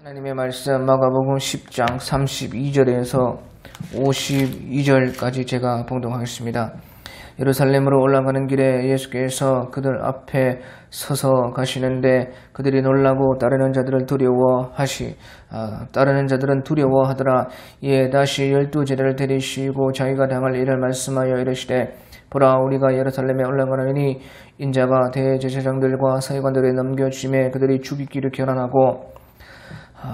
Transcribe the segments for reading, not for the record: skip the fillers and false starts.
하나님의 말씀 마가복음 10장 32절에서 52절까지 제가 봉독하겠습니다. 예루살렘으로 올라가는 길에 예수께서 그들 앞에 서서 가시는데 그들이 놀라고 따르는 자들은 두려워하더라. 이에 다시 12제자를 데리시고 자기가 당할 일을 말씀하여 이르시되 보라, 우리가 예루살렘에 올라가느니 인자가 대제사장들과 서기관들에 넘겨주심에 그들이 죽이기를 결단하고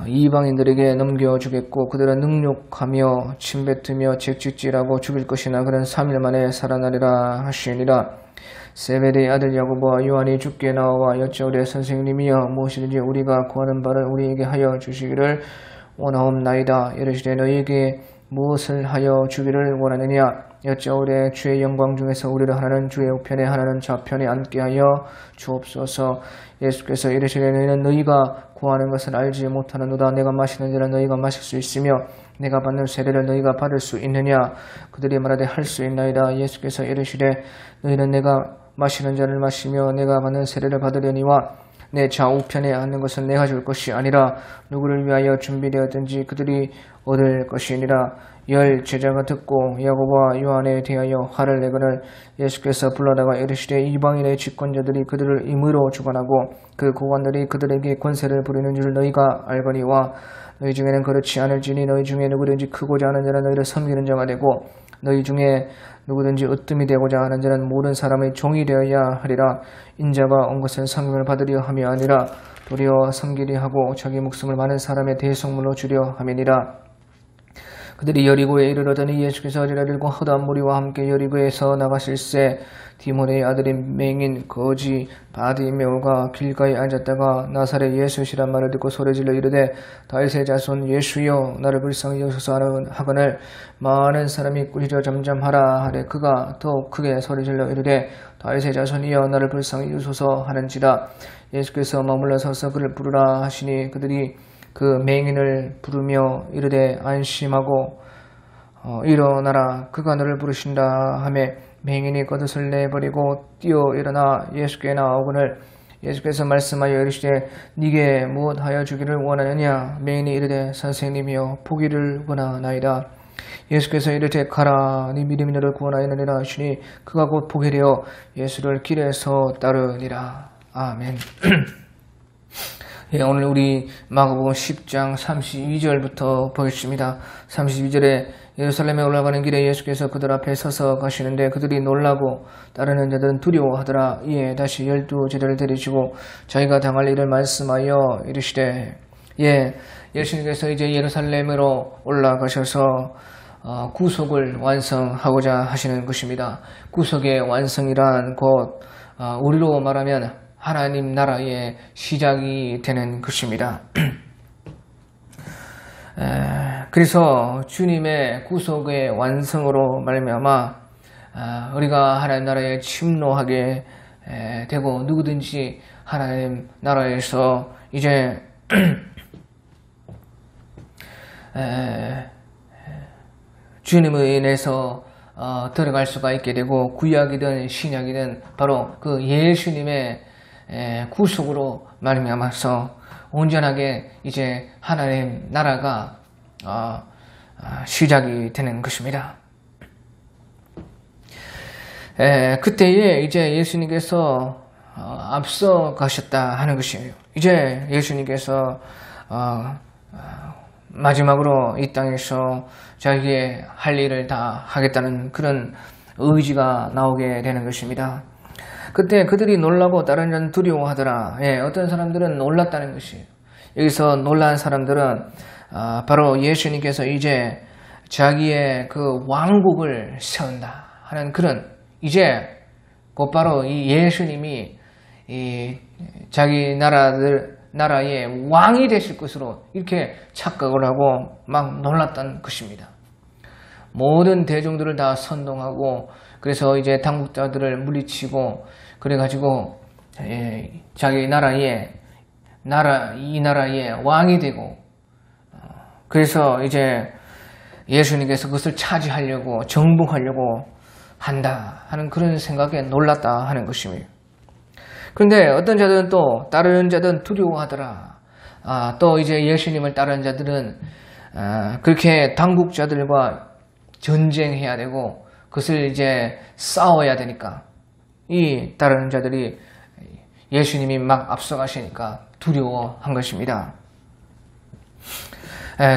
이방인들에게 넘겨주겠고 그들은 능욕하며 침뱉으며 채찍질하고 죽일 것이나 그는 3일 만에 살아나리라 하시니라. 세베대의 아들 야고보와 요한이 주께 나와 여짜오되 선생님이여 무엇이든지 우리가 구하는 바를 우리에게 하여 주시기를 원하옵나이다. 이르시되 너희에게 무엇을 하여 주기를 원하느냐. 여짜오되 주의 영광 중에서 우리를 하나는 주의 우편에 하나는 좌편에 앉게 하여 주옵소서. 예수께서 이르시되 너희는 너희가 구하는 것을 알지 못하는도다. 내가 마시는 자는 너희가 마실 수 있으며 내가 받는 세례를 너희가 받을 수 있느냐. 그들이 말하되 할 수 있나이다. 예수께서 이르시되 너희는 내가 마시는 잔을 마시며 내가 받는 세례를 받으려니와 내 좌우편에 앉는 것은 내가 줄 것이 아니라 누구를 위하여 준비되었든지 그들이 얻을 것이니라. 10 제자가 듣고 야고보와 요한에 대하여 화를 내거늘 예수께서 불러다가 이르시되 이방인의 집권자들이 그들을 임의로 주관하고 그 고관들이 그들에게 권세를 부리는 줄 너희가 알거니와 너희 중에는 그렇지 않을지니 너희 중에 누구든지 크고자 하는 자는 너희를 섬기는 자가 되고 너희 중에 누구든지 으뜸이 되고자 하는 자는 모든 사람의 종이 되어야 하리라. 인자가 온 것은 상급을 받으려 함이 아니라 도리어 섬기려 하고 자기 목숨을 많은 사람의 대속물로 주려 함이니라. 그들이 여리고에 이르러더니 예수께서 제자들과 헛한 무리와 함께 여리고에서 나가실새 디모네의 아들인 맹인 거지 바디메오가 길가에 앉았다가 나사렛 예수시란 말을 듣고 소리질러 이르되 다윗의 자손 예수여 나를 불쌍히 여기소서 하거늘 많은 사람이 꾸짖어 잠잠하라 하되 그가 더욱 크게 소리질러 이르되 다윗의 자손이여 나를 불쌍히 여기소서 하는지라. 예수께서 머물러 서서 그를 부르라 하시니 그들이 그 맹인을 부르며 이르되 안심하고 일어나라 그가 너를 부르신다 하매 맹인이 겉옷을 내버리고 뛰어 일어나 예수께 나오거늘 예수께서 말씀하여 이르시되 네게 무엇하여 주기를 원하느냐. 맹인이 이르되 선생님이여 보기를 원하나이다. 예수께서 이르되 가라 네 믿음이 너를 구원하였느니라 하시니 그가 곧 보게 되어 예수를 길에서 따르니라. 아멘. 예, 오늘 우리 마가복음 10장 32절부터 보겠습니다. 32절에 예루살렘에 올라가는 길에 예수께서 그들 앞에 서서 가시는데 그들이 놀라고 따르는 자들은 두려워하더라. 이에 다시 12제자를 데리시고 자기가 당할 일을 말씀하여 이르시되 예수님께서 이제 예루살렘으로 올라가셔서 구속을 완성하고자 하시는 것입니다. 구속의 완성이란 곧 우리로 말하면 하나님 나라의 시작이 되는 것입니다. 그래서 주님의 구속의 완성으로 말미암아 우리가 하나님 나라에 침노하게 되고 누구든지 하나님 나라에서 이제 주님을 인해서 들어갈 수가 있게 되고 구약이든 신약이든 바로 그 예수님의 구속으로 말미암아서 온전하게 이제 하나님 나라가 시작이 되는 것입니다. 그때에 이제 예수님께서 앞서 가셨다 하는 것이에요. 이제 예수님께서 마지막으로 이 땅에서 자기의 할 일을 다 하겠다는 그런 의지가 나오게 되는 것입니다. 그때 그들이 놀라고 다른 자는 두려워하더라. 어떤 사람들은 놀랐다는 것이에요. 여기서 놀란 사람들은 바로 예수님께서 이제 자기의 그 왕국을 세운다 하는 그런 이제 곧바로 이 예수님이 이 자기 나라의 왕이 되실 것으로 이렇게 착각을 하고 막 놀랐던 것입니다. 모든 대중들을 다 선동하고 그래서 이제 당국자들을 물리치고 그래가지고 자기 이 나라의 왕이 되고 그래서 이제 예수님께서 그것을 차지하려고 정복하려고 한다 하는 그런 생각에 놀랐다 하는 것입니다. 그런데 어떤 자들은 또 따르는 자들은 두려워하더라. 또 이제 예수님을 따르는 자들은 그렇게 당국자들과 전쟁해야 되고 그것을 이제 싸워야 되니까 이 따르는 자들이 예수님이 막 앞서가시니까 두려워한 것입니다.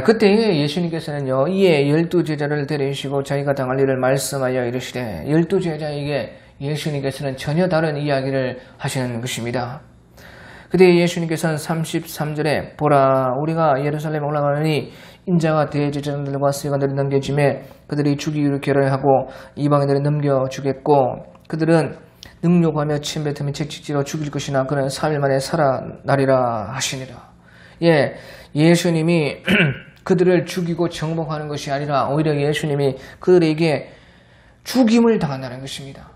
그때 예수님께서는요, 이에 12제자를 데리시고 자기가 당할 일을 말씀하여 이르시되 12제자에게 예수님께서는 전혀 다른 이야기를 하시는 것입니다. 그때 예수님께서는 33절에 보라 우리가 예루살렘에 올라가느니 인자가 대제사장들과 서기관들이 넘겨짐에 그들이 죽이기로 결의하고 이방인들이 넘겨주겠고 그들은 능욕하며 침뱉으며 채찍질로 죽일 것이나 그는 3일 만에 살아나리라 하시니라. 예수님이 그들을 죽이고 정복하는 것이 아니라 오히려 예수님이 그들에게 죽임을 당한다는 것입니다.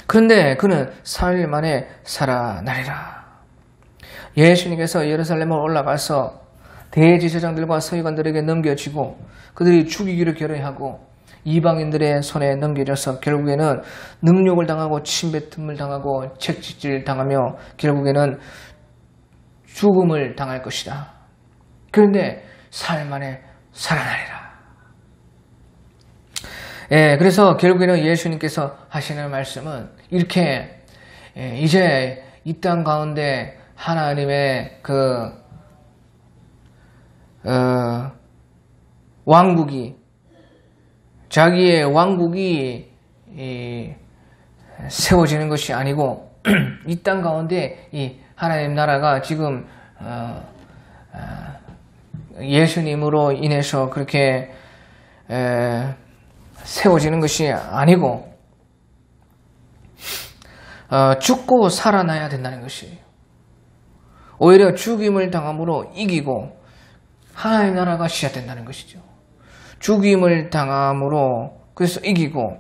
그런데 그는 4일 만에 살아나리라. 예수님께서 예루살렘을 올라가서 대제사장들과 서기관들에게 넘겨지고 그들이 죽이기로 결의하고 이방인들의 손에 넘겨져서 결국에는 능욕을 당하고 침뱉음을 당하고 채찍질 당하며 결국에는 죽음을 당할 것이다. 그런데 4일 만에 살아나리라. 그래서 결국에는 예수님께서 하시는 말씀은 이렇게 이제 이 땅 가운데 하나님의 그 왕국이 자기의 왕국이 세워지는 것이 아니고 이 땅 가운데 이 하나님 나라가 지금 예수님으로 인해서 그렇게 세워지는 것이 아니고 죽고 살아나야 된다는 것이에요. 오히려 죽임을 당함으로 이기고 하나님 나라가 시작된다는 것이죠. 죽임을 당함으로 그래서 이기고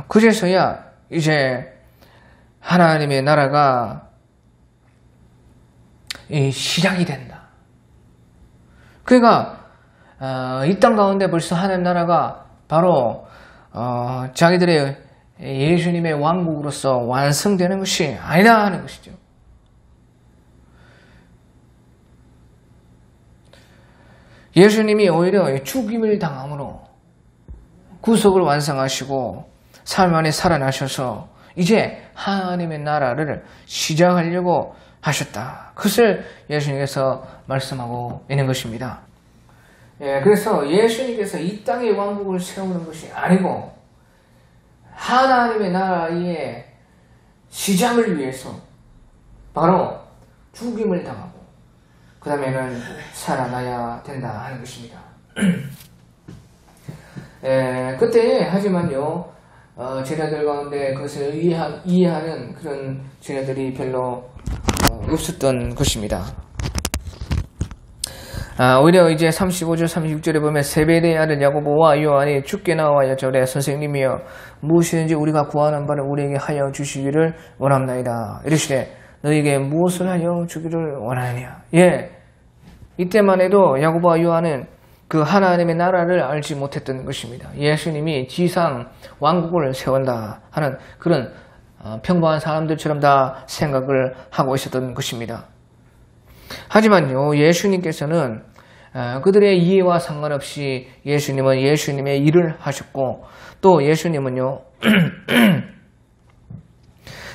그래서야 이제 하나님의 나라가 시작이 된다. 그러니까 이 땅 가운데 벌써 하나님 나라가 바로 자기들의 예수님의 왕국으로서 완성되는 것이 아니다 하는 것이죠. 예수님이 오히려 죽임을 당함으로 구속을 완성하시고 삶 안에 살아나셔서 이제 하나님의 나라를 시작하려고 하셨다. 그것을 예수님께서 말씀하고 있는 것입니다. 그래서 예수님께서 이 땅의 왕국을 세우는 것이 아니고 하나님의 나라의 시작을 위해서 바로 죽임을 당하고 그 다음에는 살아나야 된다 하는 것입니다. 그때 하지만요 제자들 가운데 그것을 이해하는 그런 제자들이 별로 없었던 것입니다. 오히려 이제 35절 36절에 보면 세베대의 아들 야고보와 요한이 주께 나와 여쭤되 선생님이여 무엇이든지 우리가 구하는 바를 우리에게 하여 주시기를 원합나이다. 이르시되 너에게 무엇을 하여 주기를 원하느냐. 이때만 해도 야고보와 요한은 그 하나님의 나라를 알지 못했던 것입니다. 예수님이 지상 왕국을 세운다 하는 그런 평범한 사람들처럼 다 생각을 하고 있었던 것입니다. 하지만요 예수님께서는 그들의 이해와 상관없이 예수님은 예수님의 일을 하셨고 또 예수님은요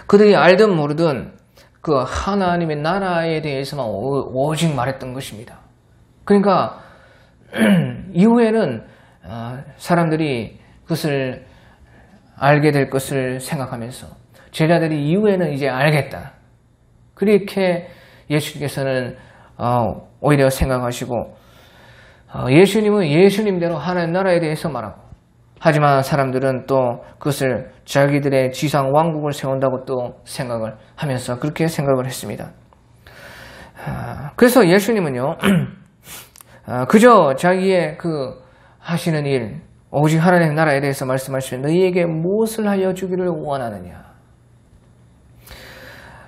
그들이 알든 모르든 그 하나님의 나라에 대해서만 오직 말했던 것입니다. 그러니까 이후에는 사람들이 그것을 알게 될 것을 생각하면서 제자들이 이후에는 이제 알겠다. 그렇게 예수님께서는 오히려 생각하시고 예수님은 예수님대로 하나님 나라에 대해서 말하고 하지만 사람들은 또 그것을 자기들의 지상 왕국을 세운다고 또 생각을 하면서 그렇게 생각을 했습니다. 그래서 예수님은요 그저 자기의 그 하시는 일 오직 하나님의 나라에 대해서 말씀하시면 너희에게 무엇을 하여 주기를 원하느냐.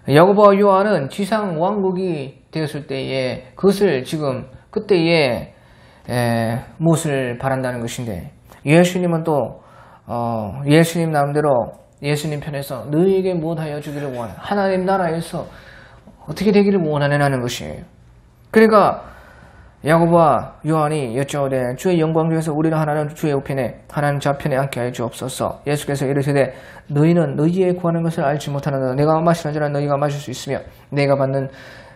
야고보와 요한은 지상 왕국이 되었을 때에 그것을 지금 그때에 무엇을 바란다는 것인데, 예수님은 또 예수님 나름대로 예수님 편에서 너희에게 무엇하여 주기를 원해, 하나님 나라에서 어떻게 되기를 원하느냐는 것이에요. 그러니까 야고보와 요한이 여쭤오되 주의 영광 중에서 우리를 하나는 주의 우편에 하나는 좌편에 앉게 하여 주옵소서. 예수께서 이르시되 너희는 너희의 구하는 것을 알지 못하는도다. 내가 마시는 자는 너희가 마실 수 있으며 내가 받는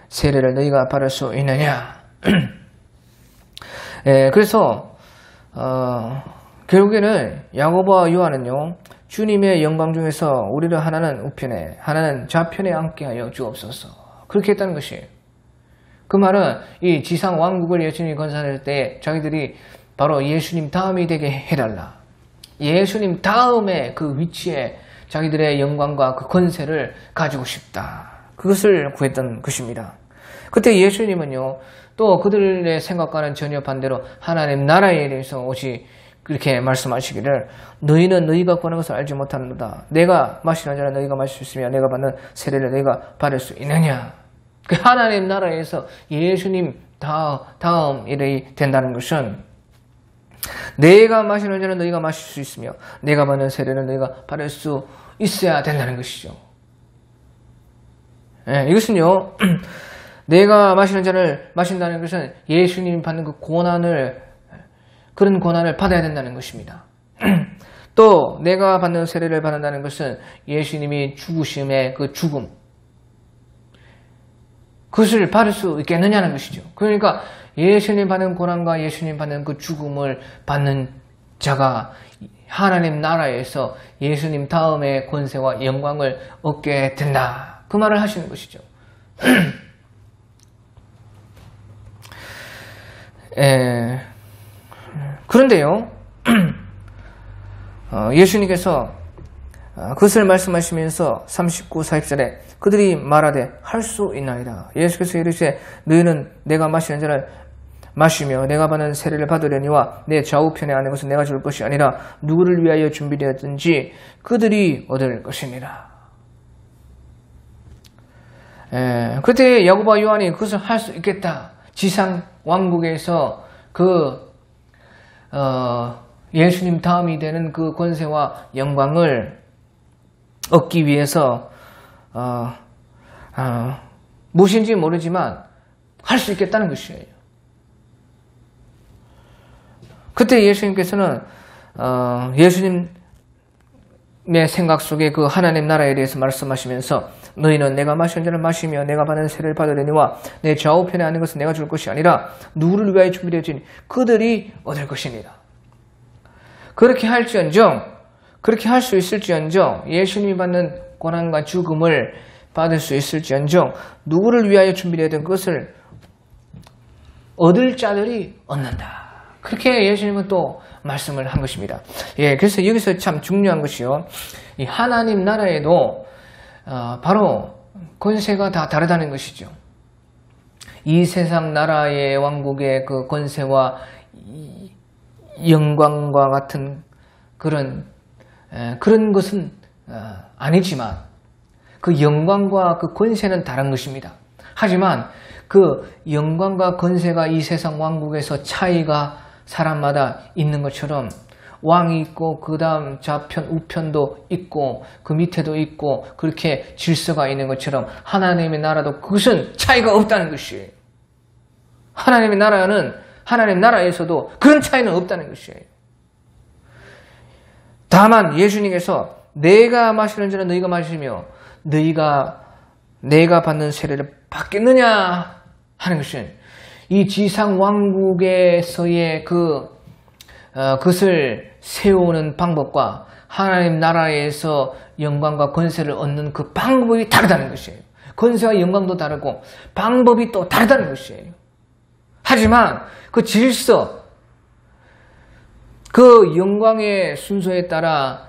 세례를 너희가 받을 수 있느냐. 그래서 결국에는 야고보와 요한은요, 주님의 영광 중에서 우리를 하나는 우편에 하나는 좌편에 앉게 하여 주옵소서, 그렇게 했다는 것이에요. 그 말은 이 지상 왕국을 예수님이 건설할 때 자기들이 바로 예수님 다음이 되게 해달라, 예수님 다음에 그 위치에 자기들의 영광과 그 권세를 가지고 싶다, 그것을 구했던 것입니다. 그때 예수님은요, 또 그들의 생각과는 전혀 반대로 하나님 나라에 대해서 오시 그렇게 말씀하시기를 너희는 너희가 구하는 것을 알지 못하는도다. 내가 마시는 자는 너희가 마실 수 있으며 내가 받는 세례를 너희가 받을 수 있느냐. 그 하나님 나라에서 예수님 다음 일이 된다는 것은 내가 마시는 자는 너희가 마실 수 있으며 내가 받는 세례를 너희가 받을 수 있어야 된다는 것이죠. 이것은요, 내가 마시는 잔을 마신다는 것은 예수님이 받는 그런 고난을 받아야 된다는 것입니다. 또 내가 받는 세례를 받는다는 것은 예수님이 죽으심의 그 죽음, 그것을 받을 수 있겠느냐는 것이죠. 그러니까 예수님 받는 고난과 예수님 받는 그 죽음을 받는 자가 하나님 나라에서 예수님 다음의 권세와 영광을 얻게 된다, 그 말을 하시는 것이죠. 그런데요, 예수님께서 그것을 말씀하시면서 39, 40절에 그들이 말하되 할 수 있나이다. 예수께서 이르시되 너희는 내가 마시는 자를 마시며 내가 받는 세례를 받으려니와 내 좌우편에 앉는 것은 내가 줄 것이 아니라 누구를 위하여 준비되었든지 그들이 얻을 것입니다. 그때 야고보와 요한이 그것을 할 수 있겠다, 지상 왕국에서 예수님 다음이 되는 그 권세와 영광을 얻기 위해서 무엇인지 모르지만 할 수 있겠다는 것이에요. 그때 예수님께서는 예수님의 생각 속에 그 하나님 나라에 대해서 말씀하시면서 너희는 내가 마시는 잔을 마시며 내가 받는 세례를 받으려니와 내 좌우편에 앉는 것은 내가 줄 것이 아니라 누구를 위하여 준비되었으니 그들이 얻을 것입니다. 그렇게 할지언정, 그렇게 할 수 있을지언정, 예수님이 받는 고난과 죽음을 받을 수 있을지언정 누구를 위하여 준비되었던 것을 얻을 자들이 얻는다, 그렇게 예수님은 또 말씀을 한 것입니다. 그래서 여기서 참 중요한 것이요, 이 하나님 나라에도 바로 권세가 다 다르다는 것이죠. 이 세상 나라의 왕국의 그 권세와 영광과 같은 그런 것은 아니지만 그 영광과 그 권세는 다른 것입니다. 하지만 그 영광과 권세가 이 세상 왕국에서 차이가 사람마다 있는 것처럼 왕이 있고 그 다음 좌편 우편도 있고 그 밑에도 있고 그렇게 질서가 있는 것처럼 하나님의 나라도 그것은 차이가 없다는 것이에요. 하나님의 나라는 하나님 나라에서도 그런 차이는 없다는 것이에요. 다만 예수님께서 내가 마시는 자는 너희가 마시며 내가 받는 세례를 받겠느냐 하는 것은 이 지상 왕국에서의 그것을 세우는 방법과 하나님 나라에서 영광과 권세를 얻는 그 방법이 다르다는 것이에요. 권세와 영광도 다르고 방법이 또 다르다는 것이에요. 하지만 그 질서, 그 영광의 순서에 따라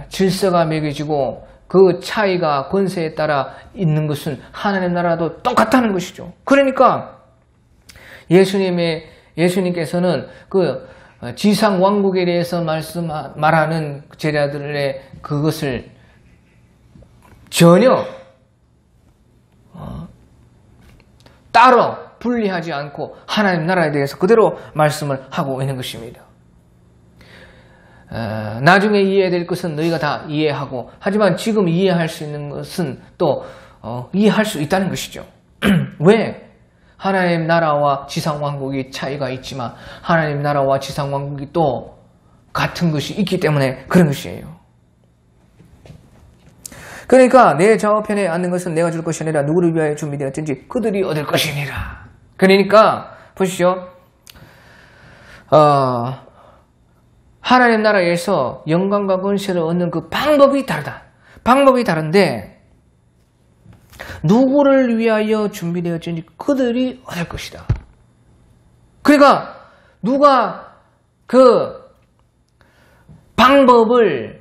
질서가 매겨지고 그 차이가 권세에 따라 있는 것은 하나님 나라도 똑같다는 것이죠. 그러니까 예수님께서는 그 지상 왕국에 대해서 말하는 제자들의 그것을 전혀 따로 분리하지 않고 하나님 나라에 대해서 그대로 말씀을 하고 있는 것입니다. 나중에 이해될 것은 너희가 다 이해하고, 하지만 지금 이해할 수 있는 것은 또 이해할 수 있다는 것이죠. 왜? 하나님 나라와 지상왕국이 차이가 있지만 하나님 나라와 지상왕국이 또 같은 것이 있기 때문에 그런 것이에요. 그러니까 내 좌우편에 앉는 것은 내가 줄 것이 아니라 누구를 위하여 준비되었든지 그들이 얻을 것이니라. 그러니까 보시죠. 하나님 나라에서 영광과 권세를 얻는 그 방법이 다르다. 방법이 다른데 누구를 위하여 준비되었든지 그들이 얻을 것이다. 그러니까 누가 그 방법을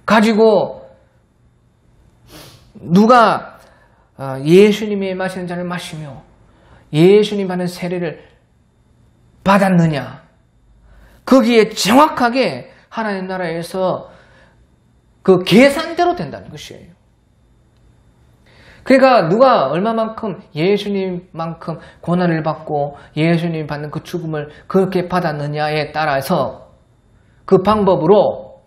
가지고 누가 예수님이 마시는 잔을 마시며 예수님 받는 세례를 받았느냐, 거기에 정확하게 하나님 나라에서 그 계산대로 된다는 것이에요. 그러니까 누가 얼마만큼 예수님만큼 고난을 받고 예수님 받는 그 죽음을 그렇게 받았느냐에 따라서 그 방법으로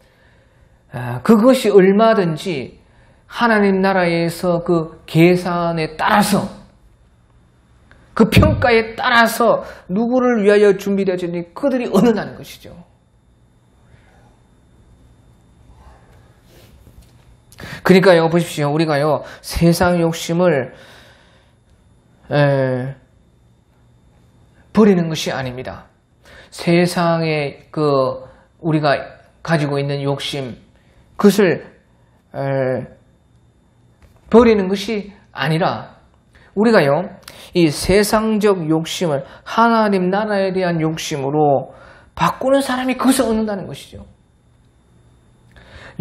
그것이 얼마든지 하나님 나라에서 그 계산에 따라서 그 평가에 따라서 누구를 위하여 준비되었으니 그들이 얻는다는 것이죠. 그러니까요, 보십시오. 우리가요, 세상 욕심을 버리는 것이 아닙니다. 세상에 우리가 가지고 있는 욕심, 그것을 버리는 것이 아니라 우리가요, 이 세상적 욕심을 하나님 나라에 대한 욕심으로 바꾸는 사람이 그것을 얻는다는 것이죠.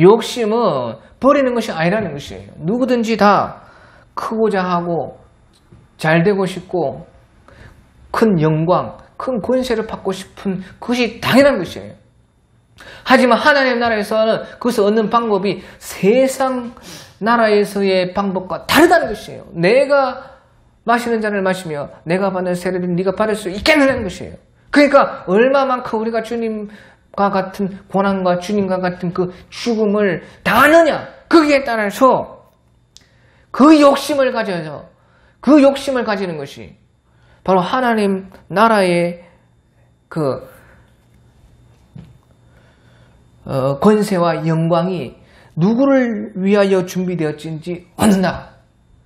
욕심은 버리는 것이 아니라는 것이에요. 누구든지 다 크고자 하고 잘 되고 싶고 큰 영광, 큰 권세를 받고 싶은 그것이 당연한 것이에요. 하지만 하나님 나라에서는 그것을 얻는 방법이 세상 나라에서의 방법과 다르다는 것이에요. 내가 마시는 잔을 마시며 내가 받는 세례를 네가 받을 수 있겠느냐는 것이에요. 그러니까 얼마만큼 우리가 주님과 같은 고난과 주님과 같은 그 죽음을 당하느냐, 거기에 따라서 그 욕심을 가져서 그 욕심을 가지는 것이 바로 하나님 나라의 그 권세와 영광이 누구를 위하여 준비되었는지 얻는다.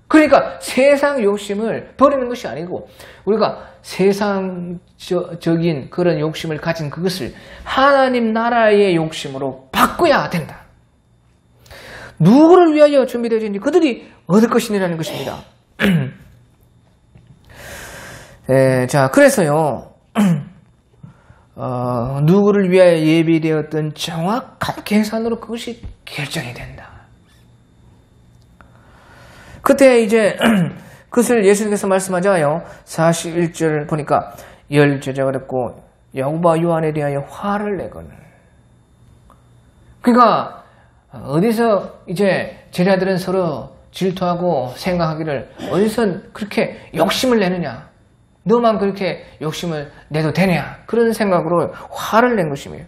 그러니까 세상 욕심을 버리는 것이 아니고 우리가 세상적인 그런 욕심을 가진 그것을 하나님 나라의 욕심으로 바꿔야 된다. 누구를 위하여 준비되었는지 그들이 얻을 것이라는 것입니다. 자, 그래서요, 누구를 위하여 예비되었던 정확한 계산으로 그것이 결정이 된다. 그때 이제 그것을 예수님께서 말씀하자요, 41절 보니까 열 제자가 됐고 야고보와 요한에 대하여 화를 내거늘. 그러니까 어디서 이제 제자들은 서로 질투하고 생각하기를 어디서 그렇게 욕심을 내느냐, 너만 그렇게 욕심을 내도 되냐, 그런 생각으로 화를 낸 것입니다.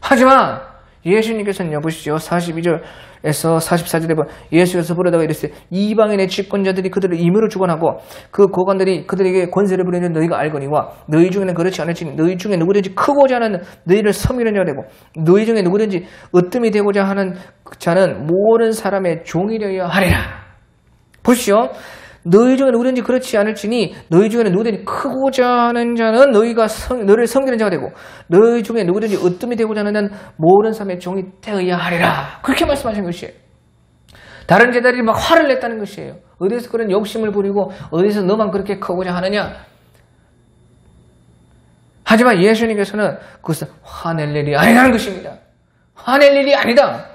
하지만 예수님께서는 보시죠. 42절에서 44절에 보면 예수께서 부르다가 이르시되 이방인의 집권자들이 그들을 임의로 주관하고 그 고관들이 그들에게 권세를 부리는 너희가 알거니와 너희 중에는 그렇지 않을지니 너희 중에 누구든지 크고자 하는 너희를 섬기는 자가 되고 너희 중에 누구든지 으뜸이 되고자 하는 자는 모든 사람의 종이 되어야 하리라. 보시오. 너희 중에 누구든지 그렇지 않을지니 너희 중에는 누구든지 크고자 하는 자는 너희를 섬기는 자가 되고 너희 중에 누구든지 으뜸이 되고자 하는 자는 모든 사람의 종이 되어야 하리라. 그렇게 말씀하신 것이에요. 다른 제자들이 막 화를 냈다는 것이에요. 어디서 그런 욕심을 부리고 어디서 너만 그렇게 크고자 하느냐. 하지만 예수님께서는 그것은 화낼 일이 아니라는 것입니다. 화낼 일이 아니다.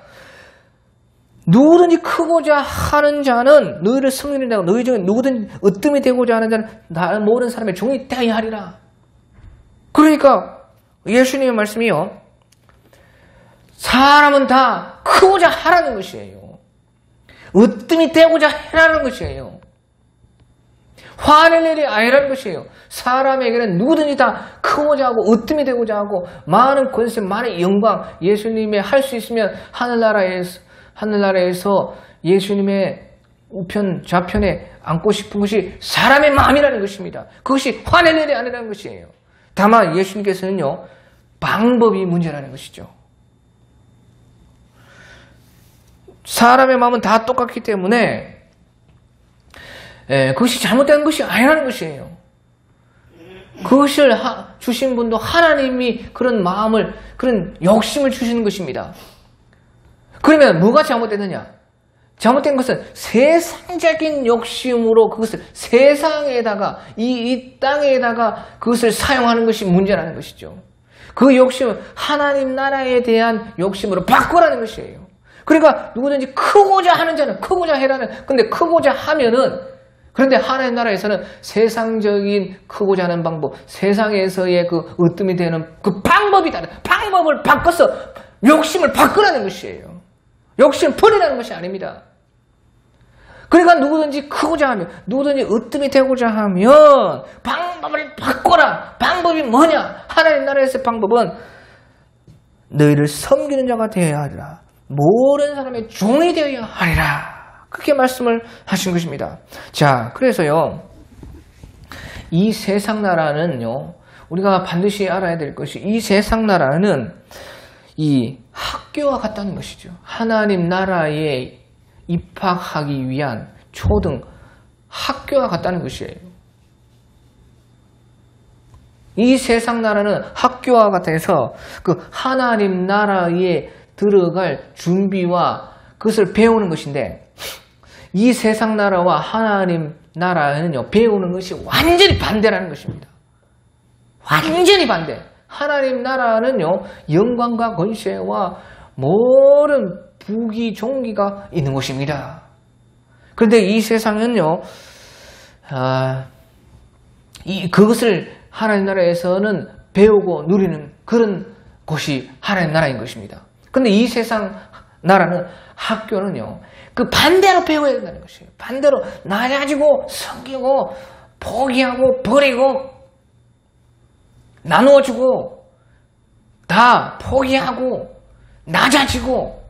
누구든지 크고자 하는 자는 너희를 섬기는 자고 너희 중에 누구든지 으뜸이 되고자 하는 자는 모든 사람의 종이 되어야 하리라. 그러니까 예수님의 말씀이요, 사람은 다 크고자 하라는 것이에요. 으뜸이 되고자 해라는 것이에요. 화낼 일이 아니라는 것이에요. 사람에게는 누구든지 다 크고자 하고 으뜸이 되고자 하고 많은 권세, 많은 영광, 예수님의 할 수 있으면 하늘나라에서 예수님의 우편, 좌편에 앉고 싶은 것이 사람의 마음이라는 것입니다. 그것이 화낼 일이 아니라는 것이에요. 다만 예수님께서는요, 방법이 문제라는 것이죠. 사람의 마음은 다 똑같기 때문에 그것이 잘못된 것이 아니라는 것이에요. 그것을 주신 분도 하나님이 그런 마음을, 그런 욕심을 주시는 것입니다. 그러면 뭐가 잘못됐느냐? 잘못된 것은 세상적인 욕심으로 그것을 세상에다가, 이 땅에다가 그것을 사용하는 것이 문제라는 것이죠. 그 욕심을 하나님 나라에 대한 욕심으로 바꾸라는 것이에요. 그러니까 누구든지 크고자 하는 자는 크고자 해라는, 근데 크고자 하면은, 그런데 하나님 나라에서는 세상적인 크고자 하는 방법, 세상에서의 그 으뜸이 되는 그 방법이 다른, 방법을 바꿔서 욕심을 바꾸라는 것이에요. 욕심을 버리라는 것이 아닙니다. 그러니까 누구든지 크고자 하면, 누구든지 으뜸이 되고자 하면 방법을 바꿔라. 방법이 뭐냐? 하나님 나라에서의 방법은 너희를 섬기는 자가 되어야 하리라. 모든 사람의 종이 되어야 하리라. 그렇게 말씀을 하신 것입니다. 자, 그래서요, 이 세상 나라는요, 우리가 반드시 알아야 될 것이, 이 세상 나라는 이 학교와 같다는 것이죠. 하나님 나라에 입학하기 위한 초등 학교와 같다는 것이에요. 이 세상 나라는 학교와 같아서 그 하나님 나라에 들어갈 준비와 그것을 배우는 것인데, 이 세상 나라와 하나님 나라는요, 배우는 것이 완전히 반대라는 것입니다. 완전히 반대. 하나님 나라는요, 영광과 권세와 모든 부귀 종기가 있는 것입니다. 그런데 이 세상은요, 그것을 하나님 나라에서는 배우고 누리는 그런 곳이 하나님 나라인 것입니다. 그런데 이 세상 나라는, 학교는요, 그 반대로 배워야 된다는 것이에요. 반대로 낮아지고 섬기고 포기하고 버리고 나누어주고 다 포기하고 낮아지고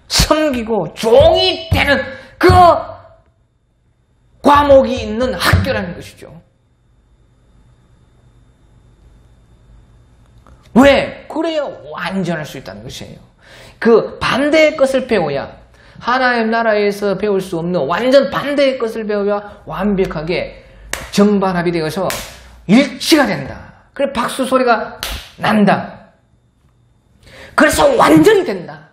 섬기고 종이 되는 그 과목이 있는 학교라는 것이죠. 왜? 그래야 완전할 수 있다는 것이에요. 그 반대의 것을 배워야, 하나님 나라에서 배울 수 없는 완전 반대의 것을 배워야 완벽하게 정반합이 되어서 일치가 된다. 그래 박수 소리가 난다. 그래서 완전히 된다.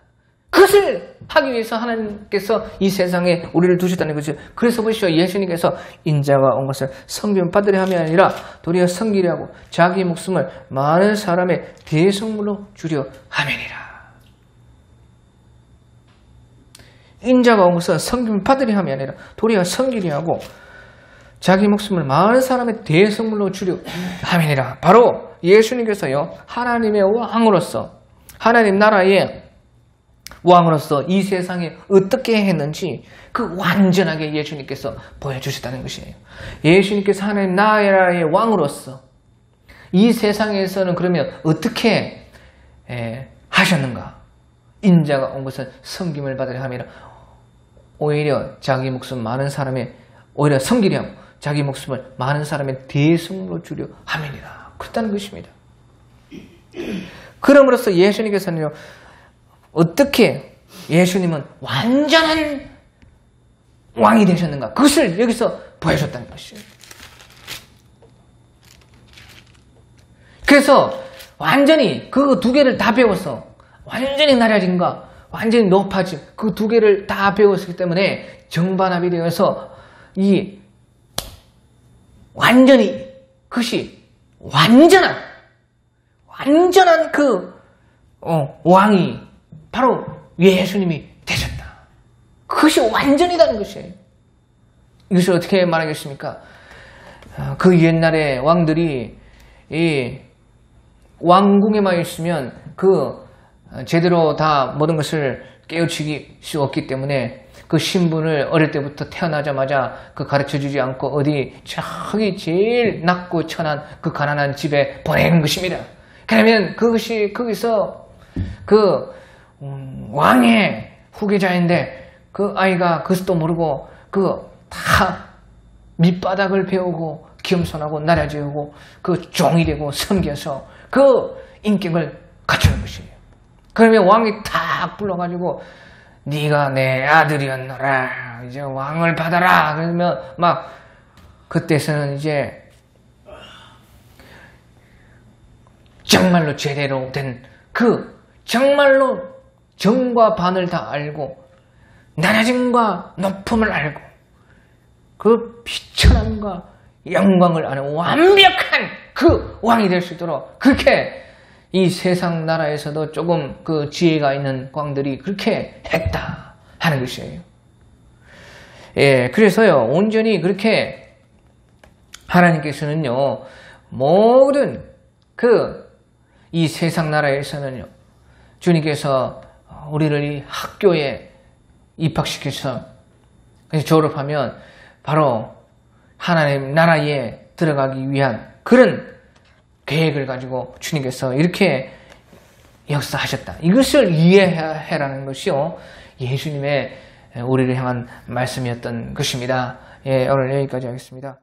그것을 하기 위해서 하나님께서 이 세상에 우리를 두셨다는 것이죠. 그래서 보시오, 예수님께서 인자가 온 것을 섬김 받으려 함이 아니라 도리어 섬기려 하고 자기 목숨을 많은 사람의 대성물로 주려 함이니라. 인자가 온 것은 섬김 받으려 함이 아니라 도리어 섬기려 하고 자기 목숨을 많은 사람의 대성물로 주려 함이니라. 바로 예수님께서요, 하나님의 왕으로서, 하나님 나라의 왕으로서 이 세상에 어떻게 했는지 그 완전하게 예수님께서 보여주셨다는 것이에요. 예수님께서 하나님 나라의 왕으로서 이 세상에서는 그러면 어떻게 하셨는가? 인자가 온 것은 섬김을 받으려 함이라. 오히려 자기 목숨 많은 사람의, 오히려 섬기려 하고 자기 목숨을 많은 사람의 대성물로 주려 함이니라. 그렇다는 것입니다. 그럼으로써 예수님께서는요, 어떻게 예수님은 완전한 왕이 되셨는가? 그것을 여기서 보여줬다는 것이에요. 그래서 완전히 그 두 개를 다 배워서 완전히 낮아진과 완전히 높아진 그 두 개를 다 배웠기 때문에 정반합이 되어서 이 완전히 그것이 완전한 그 왕이 바로 예수님이 되셨다. 그것이 완전이라는 것이에요. 이것을 어떻게 말하겠습니까? 그 옛날에 왕들이 이 왕궁에만 있으면 그 제대로 다 모든 것을 깨우치기 수 없기 때문에 그 신분을 어릴 때부터 태어나자마자 그 가르쳐주지 않고 어디 저기 제일 낮고 천한 그 가난한 집에 보내는 것입니다. 그러면 그것이 거기서 그 왕의 후계자인데 그 아이가 그것도 모르고 그 다 밑바닥을 배우고 겸손하고 나라지우고 그 종이 되고 섬겨서 그 인격을 갖추는 것이에요. 그러면 왕이 딱 불러가지고 네가 내 아들이었노라 이제 왕을 받아라 그러면 막 그때서는 이제 정말로 제대로 된 그 정말로 정과 반을 다 알고 낮아짐과 높음을 알고 그 비천함과 영광을 아는 완벽한 그 왕이 될 수 있도록 그렇게 이 세상 나라에서도 조금 그 지혜가 있는 왕들이 그렇게 했다 하는 것이에요. 예, 그래서요 온전히 그렇게 하나님께서는요 모든 그 이 세상 나라에서는요 주님께서 우리를 이 학교에 입학시켜서 졸업하면 바로 하나님 나라에 들어가기 위한 그런 계획을 가지고 주님께서 이렇게 역사하셨다. 이것을 이해해라는 것이요 예수님의 우리를 향한 말씀이었던 것입니다. 예, 오늘 여기까지 하겠습니다.